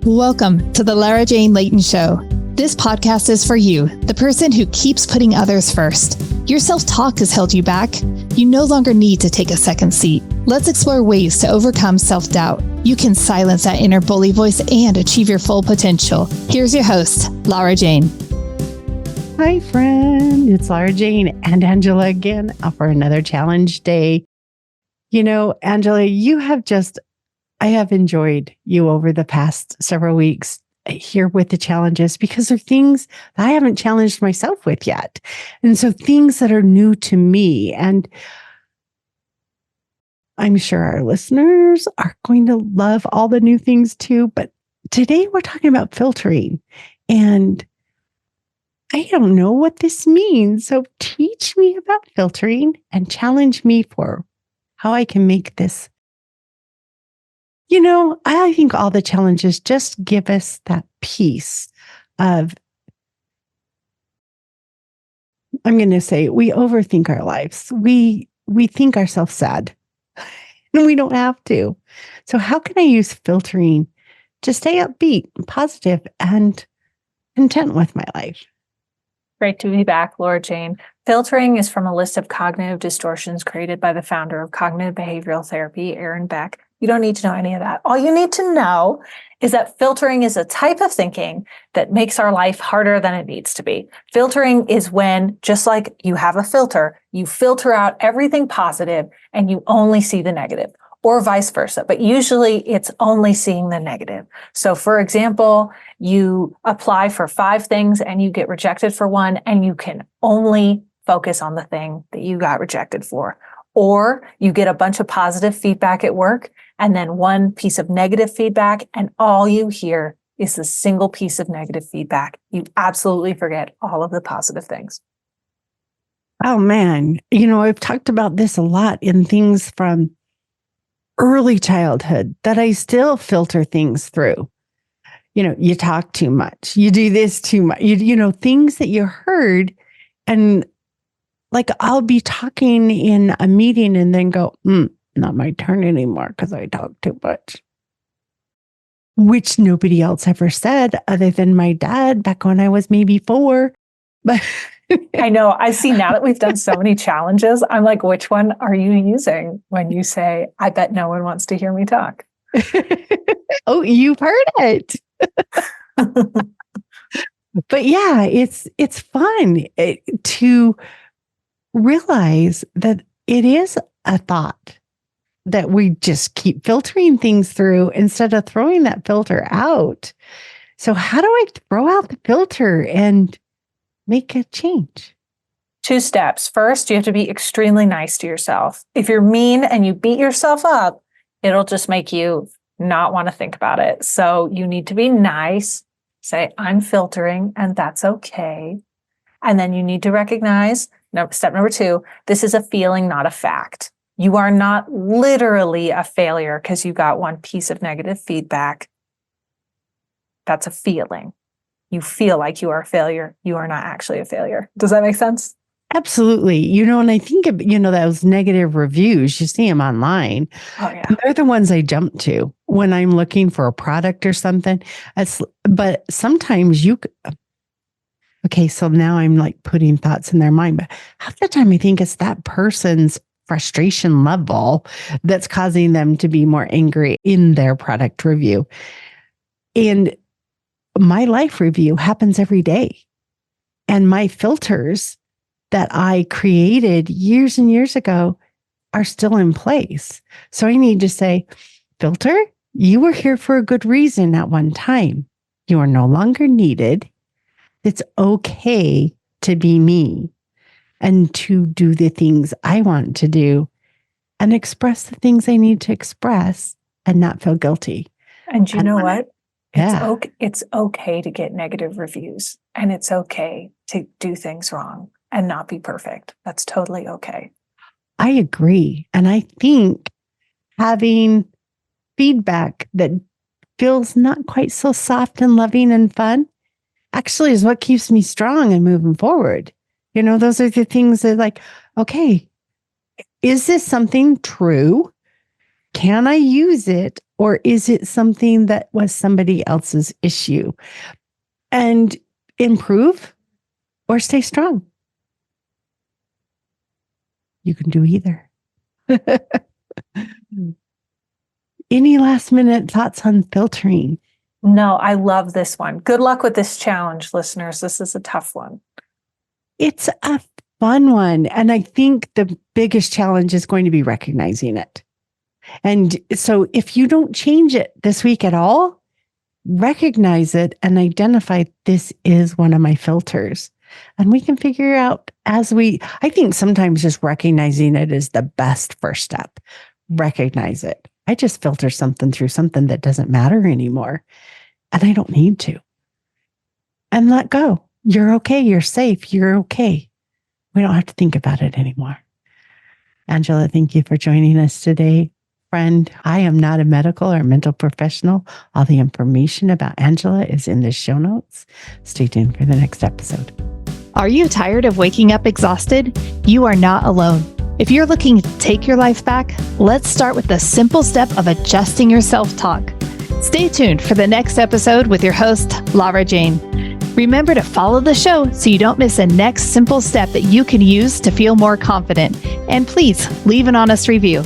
Welcome to the Lara Jane Layton Show. This podcast is for you, the person who keeps putting others first. Your self-talk has held you back. You no longer need to take a second seat. Let's explore ways to overcome self-doubt. You can silence that inner bully voice and achieve your full potential. Here's your host, Lara Jane. Hi, friend. It's Lara Jane and Angela again for another challenge day. You know, Angela, I have enjoyed you over the past several weeks here with the challenges because they're things that I haven't challenged myself with yet. And so things that are new to me. And I'm sure our listeners are going to love all the new things too. But today we're talking about filtering. And I don't know what this means. So teach me about filtering and challenge me for how I can make this. You know, I think all the challenges just give us that piece of, I'm going to say, we overthink our lives. We think ourselves sad and we don't have to. So how can I use filtering to stay upbeat, positive, and content with my life? Great to be back, Lara Jane. Filtering is from a list of cognitive distortions created by the founder of cognitive behavioral therapy, Aaron Beck. You don't need to know any of that. All you need to know is that filtering is a type of thinking that makes our life harder than it needs to be. Filtering is when, just like you have a filter, you filter out everything positive and you only see the negative, or vice versa. But usually it's only seeing the negative. So for example, you apply for 5 things and you get rejected for one, and you can only focus on the thing that you got rejected for. Or you get a bunch of positive feedback at work and then one piece of negative feedback, and all you hear is the single piece of negative feedback. You absolutely forget all of the positive things. Oh, man. You know, I've talked about this a lot in things from early childhood that I still filter things through. You know, you talk too much. You do this too much. You know, things that you heard. And like I'll be talking in a meeting and then go, not my turn anymore because I talk too much. Which nobody else ever said other than my dad back when I was maybe 4. But I know. I see now that we've done so many challenges, I'm like, which one are you using when you say, I bet no one wants to hear me talk? Oh, you've heard it. But yeah, it's fun to realize that it is a thought that we just keep filtering things through instead of throwing that filter out. So how do I throw out the filter and make a change? 2 steps. First, you have to be extremely nice to yourself. If you're mean and you beat yourself up, it'll just make you not want to think about it. So you need to be nice, say, I'm filtering, and that's okay. And then you need to recognize, step number 2, this is a feeling, not a fact. You are not literally a failure because you got one piece of negative feedback. That's a feeling. You feel like you are a failure. You are not actually a failure. Does that make sense? Absolutely. You know, and I think, those negative reviews, you see them online. Oh, yeah. They're the ones I jump to when I'm looking for a product or something. But sometimes okay, so now I'm like putting thoughts in their mind, but half the time I think it's that person's frustration level that's causing them to be more angry in their product review. And my life review happens every day. And my filters that I created years and years ago are still in place. So I need to say, filter, you were here for a good reason at one time. You are no longer needed. It's okay to be me and to do the things I want to do and express the things I need to express and not feel guilty. And you know what? Yeah. It's okay to get negative reviews, and it's okay to do things wrong and not be perfect. That's totally okay. I agree. And I think having feedback that feels not quite so soft and loving and fun actually is what keeps me strong and moving forward. You know, those are the things that like, okay, is this something true? Can I use it Or is it something that was somebody else's issue? And improve or stay strong. You can do either. Any last minute thoughts on filtering? No, I love this one. Good luck with this challenge, listeners. This is a tough one. It's a fun one. And I think the biggest challenge is going to be recognizing it. And so if you don't change it this week at all, recognize it and identify this is one of my filters. And we can figure out I think sometimes just recognizing it is the best first step. Recognize it. I just filter something through something that doesn't matter anymore. And I don't need to. And let go. You're okay. You're safe. You're okay. We don't have to think about it anymore. Angela, thank you for joining us today. Friend, I am not a medical or mental professional. All the information about Angela is in the show notes. Stay tuned for the next episode. Are you tired of waking up exhausted? You are not alone. If you're looking to take your life back, let's start with the simple step of adjusting your self-talk. Stay tuned for the next episode with your host, Lara Jane. Remember to follow the show so you don't miss a next simple step that you can use to feel more confident. And please leave an honest review.